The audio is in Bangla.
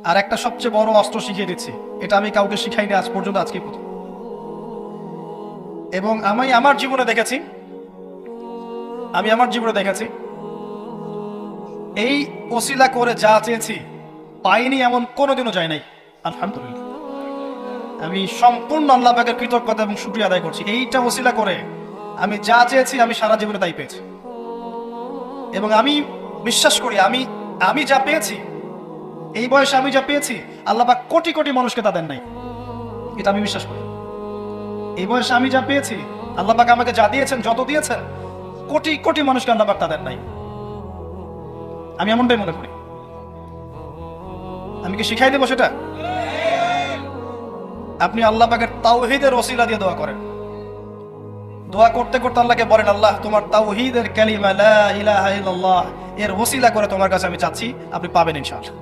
আর একটা সবচেয়ে বড় অস্ত্র শিখিয়ে দিচ্ছি, এটা আমি কাউকে শিখাইনি আজ পর্যন্ত, আজকে প্রথম। এবং আমি আমার জীবনে দেখেছি, এই ওসিলা করে যা চেয়েছি পাইনি এমন কোনোদিনও যায় নাই। আলহামদুলিল্লাহ, আমি সম্পূর্ণ আল্লাহ পাকের কৃতজ্ঞতা এবং শুকরিয়া আদায় করছি। এইটা ওসিলা করে আমি যা চেয়েছি আমি সারা জীবনে তাই পেয়েছি। এবং আমি বিশ্বাস করি আমি আমি যা পেয়েছি, এই বয়সে আমি যা পেয়েছি, আল্লাহ পাক কোটি কোটি মানুষকে তা দেন নাই। এটা আমি বিশ্বাস করি। এই বয়সে আমি যা পেয়েছি, আল্লাহ পাক আমাকে যা দিয়েছেন, যত দিয়েছেন, কোটি কোটি মানুষকে আল্লাহ পাক তা দেন নাই। আমি এমনটাই মনে করি। আমি কি শিখাই দেবো সেটা? আপনি আল্লাহ পাকের তাওহীদের ওসিলা দিয়ে দোয়া করেন। দোয়া করতে করতে আল্লাহকে বলেন, আল্লাহ তোমার তাওহীদের কালিমা লা ইলাহা ইল্লাল্লাহ এর ওসিলা করে তোমার কাছে আমি চাচ্ছি, আপনি পাবেন ইনশাআল্লাহ।